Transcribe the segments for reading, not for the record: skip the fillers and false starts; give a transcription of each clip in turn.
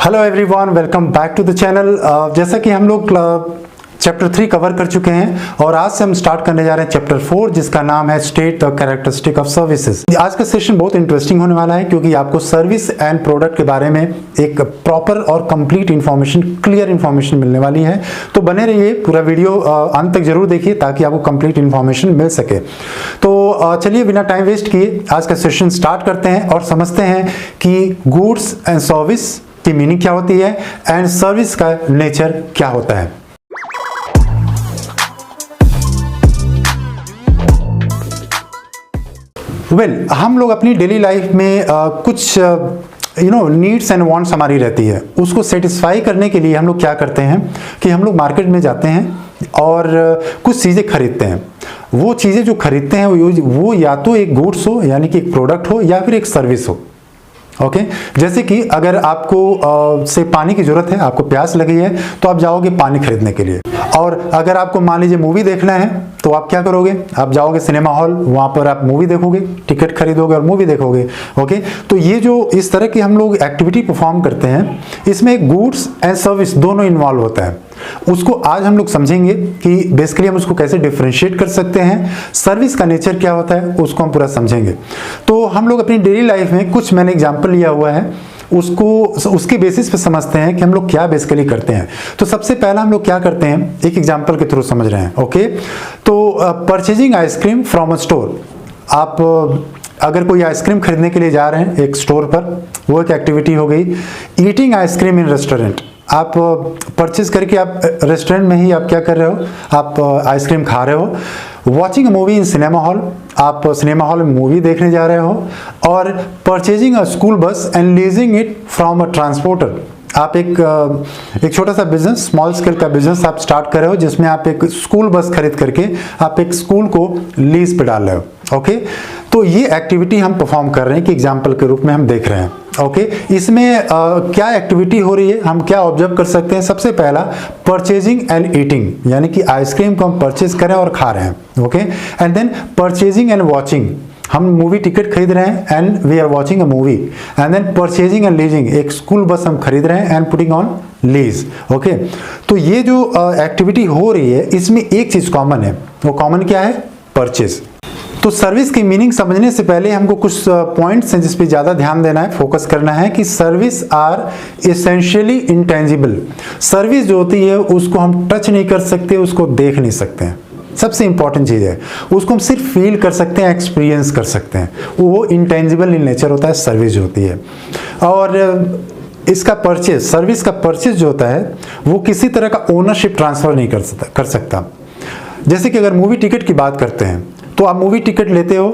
Hello everyone, welcome back to the channel. जैसा कि हम लोग चैप्टर 3 कवर कर चुके हैं और आज से हम स्टार्ट करने जा रहे हैं चैप्टर 4 जिसका नाम है state the characteristic of services. आज का सेशन बहुत इंटरेस्टिंग होने वाला है क्योंकि आपको सर्विस एंड प्रोडक्ट के बारे में एक प्रॉपर और कंप्लीट इन्फॉर्मेशन, क्लियर इन्फॉर्मेशन मिलने वाली है। तो बने रहिए, पूरा वीडियो अंत तक जरूर देखिए ताकि आपको कंप्लीट इन्फॉर्मेशन मिल सके। तो चलिए बिना टाइम वेस्ट किए आज का सेशन स्टार्ट करते हैं और समझते हैं कि गुड्स एंड सर्विस की मीनिंग क्या होती है एंड सर्विस का नेचर क्या होता है। हम लोग अपनी डेली लाइफ में कुछ नीड्स एंड वांट्स हमारी रहती है, उसको सेटिस्फाई करने के लिए हम लोग क्या करते हैं कि हम लोग मार्केट में जाते हैं और कुछ चीज़ें खरीदते हैं। वो चीज़ें जो खरीदते हैं वो या तो एक गुड्स हो यानी कि एक प्रोडक्ट हो या फिर एक सर्विस हो। ओके जैसे कि अगर आपको से पानी की जरूरत है, आपको प्यास लगी है तो आप जाओगे पानी खरीदने के लिए। और अगर आपको मान लीजिए मूवी देखना है तो आप क्या करोगे, आप जाओगे सिनेमा हॉल, वहां पर आप मूवी देखोगे, टिकट खरीदोगे और मूवी देखोगे। ओके तो ये जो इस तरह की हम लोग एक्टिविटी परफॉर्म करते हैं इसमें गुड्स एंड सर्विस दोनों इन्वॉल्व होता है। उसको आज हम लोग समझेंगे कि बेसिकली हम उसको कैसे डिफरेंशिएट कर सकते हैं, सर्विस का नेचर क्या होता है उसको हम पूरा समझेंगे। तो हम लोग अपनी डेली लाइफ में कुछ मैंने एग्जांपल लिया हुआ है, उसके बेसिस पे समझते हैं कि हम लोग क्या बेसिकली करते हैं। तो सबसे पहला हम लोग क्या करते हैं, एक एग्जांपल के थ्रू समझ रहे हैं। ओके तो purchasing ice cream from a store. आप अगर कोई आइसक्रीम खरीदने के लिए जा रहे हैं एक स्टोर पर, वो एक एक्टिविटी हो गई। ईटिंग आइसक्रीम इन रेस्टोरेंट, आप परचेज करके आप रेस्टोरेंट में ही आप क्या कर रहे हो, आप आइसक्रीम खा रहे हो। Watching a movie in cinema hall, आप सिनेमा हॉल में मूवी देखने जा रहे हो। और purchasing a school bus and leasing it from a transporter, आप एक छोटा सा बिजनेस, स्मॉल स्केल का बिजनेस आप स्टार्ट कर रहे हो जिसमें आप एक स्कूल बस खरीद करके आप एक स्कूल को लीज पे डाल रहे हो। ओके तो ये एक्टिविटी हम परफॉर्म कर रहे हैं कि एग्जाम्पल के रूप में हम देख रहे हैं। ओके इसमें क्या एक्टिविटी हो रही है, हम क्या ऑब्जर्व कर सकते हैं। सबसे पहला परचेजिंग एंड ईटिंग, यानी कि आइसक्रीम को हम परचेज कर रहे हैं और खा रहे हैं। Okay and then purchasing and watching, हम मूवी टिकट खरीद रहे हैं and we are watching a movie. And then purchasing and leasing, एक स्कूल बस हम खरीद रहे हैं and putting on lease. Okay तो ये जो एक्टिविटी हो रही है इसमें एक चीज कॉमन है, वो कॉमन क्या है, परचेज। तो सर्विस की मीनिंग समझने से पहले हमको कुछ पॉइंट्स हैं जिस पे ज़्यादा ध्यान देना है, फोकस करना है कि service are essentially intangible. Service जो होती है उसको हम टच नहीं कर सकते, उसको देख नहीं सकते हैं, सबसे इंपॉर्टेंट चीज़ है। उसको हम सिर्फ फील कर सकते हैं, एक्सपीरियंस कर सकते हैं, वो इंटेंजिबल इन नेचर होता है सर्विस जो होती है। और इसका परचेज, सर्विस का परचेज जो होता है वो किसी तरह का ओनरशिप ट्रांसफर नहीं कर सकता। जैसे कि अगर मूवी टिकट की बात करते हैं तो आप मूवी टिकट लेते हो,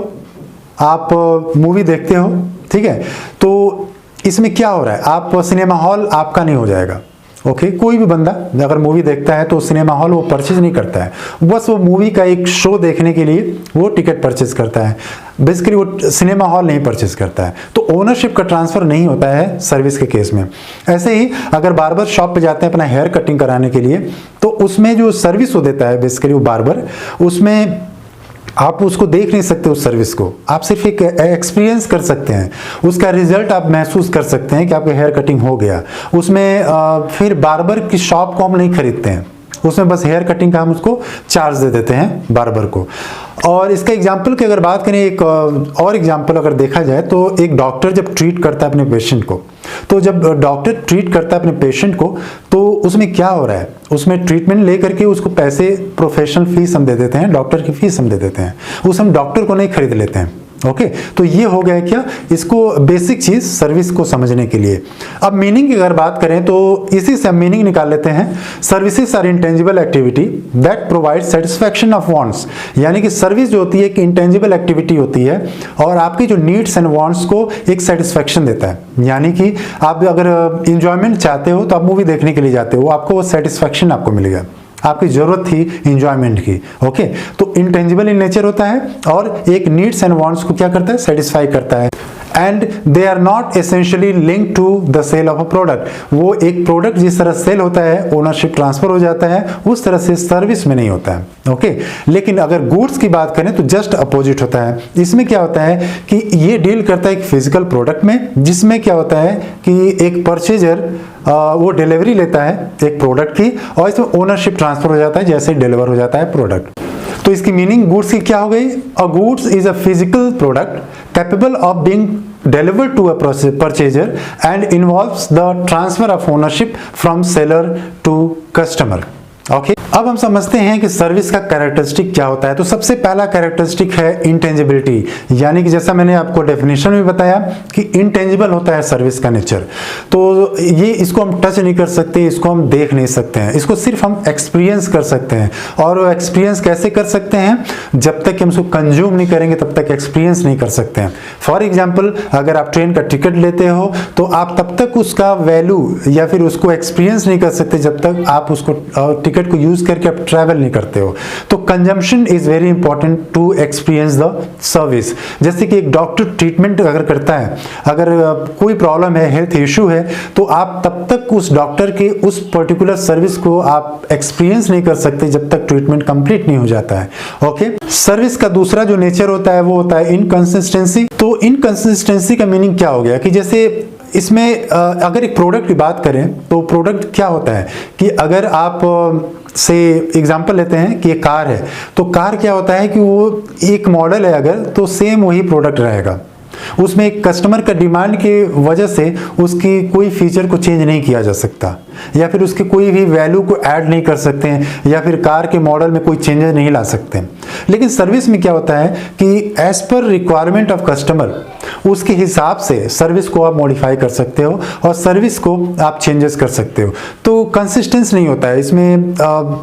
आप मूवी देखते हो, ठीक है। तो इसमें क्या हो रहा है, आप सिनेमा हॉल आपका नहीं हो जाएगा। ओके कोई भी बंदा अगर मूवी देखता है तो सिनेमा हॉल वो परचेज नहीं करता है, बस वो मूवी का एक शो देखने के लिए वो टिकट परचेज करता है, बेसिकली वो सिनेमा हॉल नहीं परचेज करता है। तो ओनरशिप का ट्रांसफर नहीं होता है सर्विस के केस में। ऐसे ही अगर बार्बर शॉप पे जाते हैं अपना हेयर कटिंग कराने के लिए, तो उसमें जो सर्विस वो देता है बेसिकली वो बार्बर, उसमें आप उसको देख नहीं सकते उस सर्विस को, आप सिर्फ एक एक्सपीरियंस कर सकते हैं, उसका रिजल्ट आप महसूस कर सकते हैं कि आपका हेयर कटिंग हो गया। उसमें फिर बार्बर की शॉप को हम नहीं खरीदते हैं, उसमें बस हेयर कटिंग का हम उसको चार्ज दे देते हैं बार्बर को। और इसका एग्जाम्पल की अगर बात करें, एक और एग्जाम्पल अगर देखा जाए तो एक डॉक्टर जब ट्रीट करता है अपने पेशेंट को, तो जब डॉक्टर ट्रीट करता है अपने पेशेंट को तो उसमें क्या हो रहा है, उसमें ट्रीटमेंट लेकर के उसको पैसे, प्रोफेशनल फीस हम दे देते हैं, डॉक्टर की फीस हम दे देते हैं, उस हम डॉक्टर को नहीं खरीद लेते हैं। ओके तो ये हो गया क्या, इसको बेसिक चीज सर्विस को समझने के लिए। अब मीनिंग की अगर बात करें तो इसी से हम मीनिंग निकाल लेते हैं। Services are intangible activity that provide satisfaction of wants, यानी कि सर्विस जो होती है एक इंटेंजिबल एक्टिविटी होती है और आपकी जो नीड्स एंड वांट्स को एक सेटिस्फैक्शन देता है। यानी कि आप अगर इंजॉयमेंट चाहते हो तो आप मूवी देखने के लिए जाते हो, आपको वो सेटिस्फैक्शन आपको मिलेगा, आपकी जरूरत थी इंजॉयमेंट की। ओके तो इंटेंजिबल इन नेचर होता है और एक नीड्स एंड वांट्स को क्या करता है, सेटिस्फाई करता है। And they are not essentially link to the sale of a product. वो एक प्रोडक्ट जिस तरह सेल होता है, ओनरशिप ट्रांसफर हो जाता है, उस तरह से सर्विस में नहीं होता है। ओके, लेकिन अगर गुड्स की बात करें तो जस्ट अपोजिट होता है। इसमें क्या होता है कि ये डील करता है एक फिजिकल प्रोडक्ट में, जिसमें क्या होता है कि एक परचेजर वो डिलीवरी लेता है एक प्रोडक्ट की, और इसमें ओनरशिप ट्रांसफर हो जाता है जैसे डिलीवर हो जाता है प्रोडक्ट। तो इसकी मीनिंग गुड्स की क्या हो गई? अ goods is a physical product capable of being delivered to a purchaser and involves the transfer of ownership from seller to customer. Okay, अब हम समझते हैं कि सर्विस का कैरेक्टरिस्टिक क्या होता है। तो सबसे पहला कैरेक्टरिस्टिक है इंटेंजिबिलिटी, यानी कि जैसा मैंने आपको डेफिनेशन में बताया कि इंटेंजिबल होता है सर्विस का नेचर। तो ये इसको हम टच नहीं कर सकते, इसको हम देख नहीं सकते हैं, इसको सिर्फ हम एक्सपीरियंस कर सकते हैं। और वो एक्सपीरियंस कैसे कर सकते हैं? जब तक हम उसको कंज्यूम नहीं करेंगे तब तक एक्सपीरियंस नहीं कर सकते हैं। फॉर एग्जाम्पल, अगर आप ट्रेन का टिकट लेते हो तो आप तब तक उसका वैल्यू या फिर उसको एक्सपीरियंस नहीं कर सकते जब तक आप उसको टिकट को यूज करके आप ट्रैवल नहीं करते हो। तो consumption is very important to experience the service. जैसे कि एक डॉक्टर ट्रीटमेंट अगर करता है, अगर कोई प्रॉब्लम है, हेल्थ इश्यू है, तो आप तब तक उस डॉक्टर के उस पर्टिकुलर सर्विस को आप एक्सपीरियंस नहीं कर सकते जब तक ट्रीटमेंट कंप्लीट नहीं हो जाता है। ओके, सर्विस का दूसरा जो नेचर होता है वो होता है इनकंसिस्टेंसी। तो इनकंसिस्टेंसी का मीनिंग क्या हो गया कि जैसे इसमें अगर एक प्रोडक्ट की बात करें तो प्रोडक्ट क्या होता है कि अगर आप से एग्जांपल लेते हैं कि एक कार है, तो कार क्या होता है कि वो एक मॉडल है अगर, तो सेम वही प्रोडक्ट रहेगा। उसमें एक कस्टमर का डिमांड की वजह से उसकी कोई फीचर को चेंज नहीं किया जा सकता, या फिर उसके कोई भी वैल्यू को ऐड नहीं कर सकते हैं, या फिर कार के मॉडल में कोई चेंजेस नहीं ला सकते। लेकिन सर्विस में क्या होता है कि as per requirement of customer, उसके हिसाब से सर्विस को आप मॉडिफाई कर सकते हो और सर्विस को आप चेंजेस कर सकते हो। तो कंसिस्टेंस नहीं होता है इसमें।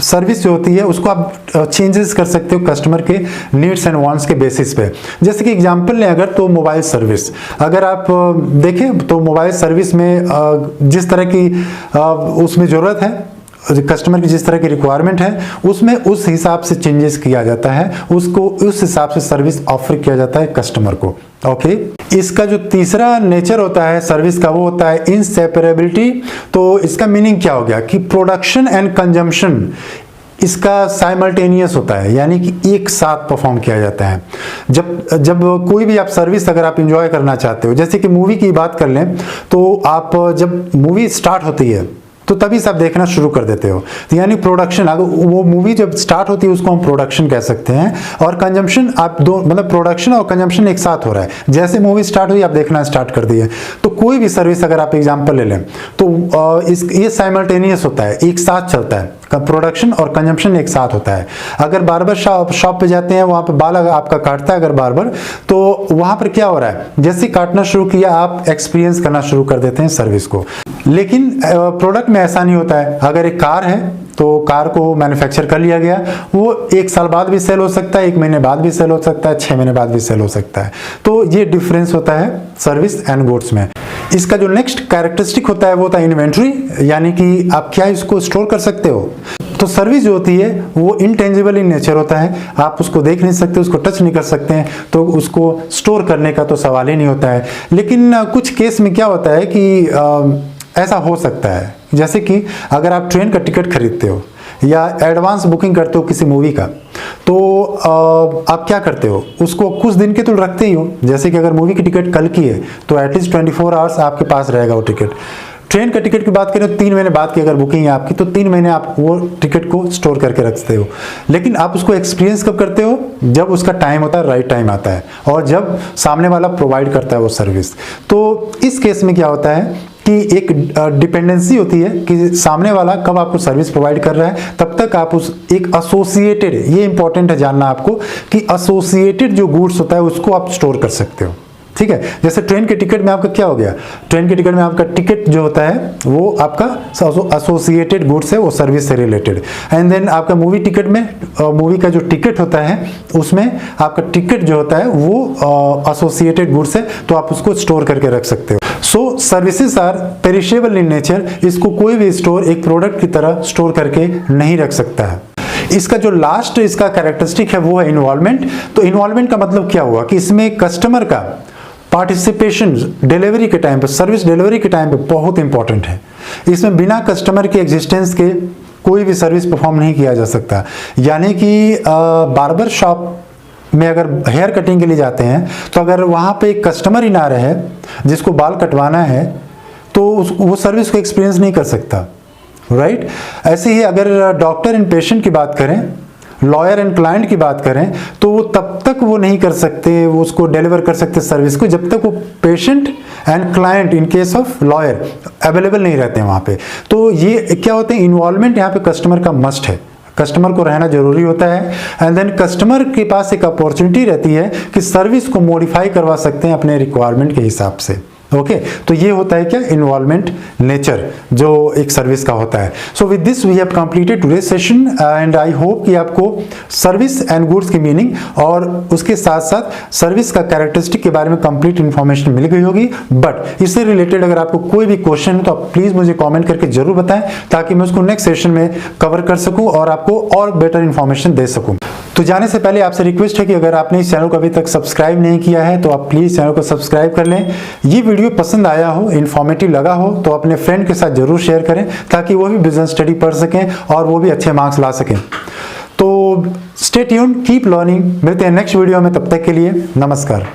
सर्विस जो होती है उसको आप चेंजेस कर सकते हो कस्टमर के नीड्स एंड वांट्स के बेसिस पे। जैसे कि एग्जांपल लें अगर, तो मोबाइल सर्विस अगर आप देखें तो मोबाइल सर्विस में जिस तरह की उसमें ज़रूरत है, कस्टमर की जिस तरह की रिक्वायरमेंट है, उसमें उस हिसाब से चेंजेस किया जाता है, उसको उस हिसाब से सर्विस ऑफर किया जाता है कस्टमर को। ओके, इसका जो तीसरा नेचर होता है सर्विस का वो होता है इनसेपरेबिलिटी। तो इसका मीनिंग क्या हो गया कि प्रोडक्शन एंड कंजम्पशन इसका साइमल्टेनियस होता है, यानी कि एक साथ परफॉर्म किया जाता है। जब कोई भी आप सर्विस अगर आप एंजॉय करना चाहते हो, जैसे कि मूवी की बात कर लें, तो आप जब मूवी स्टार्ट होती है तो तभी सब देखना शुरू कर देते हो। तो यानी प्रोडक्शन, अगर वो मूवी जब स्टार्ट होती है उसको हम प्रोडक्शन कह सकते हैं, और कंजम्पशन आप दो, मतलब प्रोडक्शन और कंजम्पशन एक साथ हो रहा है। जैसे मूवी स्टार्ट हुई आप देखना स्टार्ट कर दिए। तो कोई भी सर्विस अगर आप एग्जांपल ले लें तो ये साइमल्टेनियस होता है, एक साथ चलता है, प्रोडक्शन और कंजम्पशन एक साथ होता है। अगर बार्बर शॉप पे जाते हैं, वहां पे बाल आपका काटता है अगर बार्बर, तो वहां पर क्या हो रहा है, जैसे काटना शुरू किया आप एक्सपीरियंस करना शुरू कर देते हैं सर्विस को। लेकिन प्रोडक्ट में ऐसा नहीं होता है। अगर एक कार है तो कार को मैन्युफैक्चर कर लिया गया, वो 1 साल बाद भी सेल हो सकता है, 1 महीने बाद भी सेल हो सकता है, 6 महीने बाद भी सेल हो सकता है। तो ये डिफरेंस होता है सर्विस एंड गुड्स में। इसका जो नेक्स्ट कैरेक्टरिस्टिक होता है वो होता है इन्वेंट्री, यानी कि आप क्या इसको स्टोर कर सकते हो। तो सर्विस जो होती है वो इंटेंजिबल इन नेचर होता है, आप उसको देख नहीं सकते, उसको टच नहीं कर सकते हैं, तो उसको स्टोर करने का तो सवाल ही नहीं होता है। लेकिन कुछ केस में क्या होता है कि ऐसा हो सकता है, जैसे कि अगर आप ट्रेन का टिकट खरीदते हो या एडवांस बुकिंग करते हो किसी मूवी का, तो आप क्या करते हो, उसको कुछ दिन के तो रखते ही हो। जैसे कि अगर मूवी की टिकट कल की है तो एटलीस्ट 24 आवर्स आपके पास रहेगा वो टिकट। ट्रेन का टिकट की बात करें तो 3 महीने बाद की अगर बुकिंग है आपकी, तो 3 महीने आप वो टिकट को स्टोर करके रखते हो। लेकिन आप उसको एक्सपीरियंस कब करते हो, जब उसका टाइम होता है, राइट टाइम आता है, और जब सामने वाला प्रोवाइड करता है वो सर्विस। तो इस केस में क्या होता है कि एक डिपेंडेंसी होती है कि सामने वाला कब आपको सर्विस प्रोवाइड कर रहा है, तब तक आप उस एक एसोसिएटेड, ये इंपॉर्टेंट है जानना आपको कि एसोसिएटेड जो गुड्स होता है उसको आप स्टोर कर सकते हो। ठीक है, जैसे ट्रेन के टिकट में आपका क्या हो गया, ट्रेन के टिकट में आपका टिकट जो होता है वो आपका एसोसिएटेड गुड्स है, वो सर्विस से रिलेटेड। एंड देन आपका मूवी टिकट में, मूवी का जो टिकट होता है उसमें आपका टिकट जो होता है वो एसोसिएटेड गुड्स है, तो आप उसको स्टोर करके रख सकते हो। So services are perishable in nature, इसको कोई भी स्टोर एक प्रोडक्ट की तरह स्टोर करके नहीं रख सकता है। इसका जो लास्ट इसका कैरेक्टरिस्टिक है वो है इन्वॉल्वमेंट। तो इन्वॉल्वमेंट का मतलब क्या हुआ कि इसमें कस्टमर का पार्टिसिपेशन डिलीवरी के टाइम पे, सर्विस डिलीवरी के टाइम पे बहुत इंपॉर्टेंट है। इसमें बिना कस्टमर के एग्जिस्टेंस के कोई भी सर्विस परफॉर्म नहीं किया जा सकता। यानी कि बार्बर शॉप में अगर हेयर कटिंग के लिए जाते हैं तो अगर वहाँ पे एक कस्टमर ही ना रहे जिसको बाल कटवाना है तो वो सर्विस को एक्सपीरियंस नहीं कर सकता, राइट। ऐसे ही अगर डॉक्टर एंड पेशेंट की बात करें, लॉयर एंड क्लाइंट की बात करें, तो वो तब तक वो नहीं कर सकते, वो उसको डिलीवर कर सकते सर्विस को जब तक वो patient and client in case of lawyer available नहीं रहते हैं वहाँ पे। तो ये क्या होता है, इन्वॉल्वमेंट यहाँ पे कस्टमर का मस्ट है, कस्टमर को रहना जरूरी होता है। एंड देन कस्टमर के पास एक अपॉर्चुनिटी रहती है कि सर्विस को मॉडिफाई करवा सकते हैं अपने रिक्वायरमेंट के हिसाब से। ओके, तो ये होता है क्या, इन्वॉल्वमेंट नेचर जो एक सर्विस का होता है। So with this we have completed today session and I hope कि आपको सर्विस एंड गुड्स की मीनिंग और उसके साथ साथ सर्विस का कैरेक्टरिस्टिक के बारे में कंप्लीट इंफॉर्मेशन मिल गई होगी। बट इससे रिलेटेड अगर आपको कोई भी क्वेश्चन है तो आप प्लीज मुझे कॉमेंट करके जरूर बताएं ताकि मैं उसको नेक्स्ट सेशन में कवर कर सकूं और आपको और बेटर इंफॉर्मेशन दे सकूं। तो जाने से पहले आपसे रिक्वेस्ट है कि अगर आपने इस चैनल को अभी तक सब्सक्राइब नहीं किया है तो आप प्लीज चैनल को सब्सक्राइब कर लें। ये वीडियो पसंद आया हो, इन्फॉर्मेटिव लगा हो तो अपने फ्रेंड के साथ जरूर शेयर करें ताकि वो भी बिजनेस स्टडी पढ़ सकें और वो भी अच्छे मार्क्स ला सकें। तो स्टे ट्यून्ड, कीप लर्निंग। मिलते हैं नेक्स्ट वीडियो में, तब तक के लिए नमस्कार।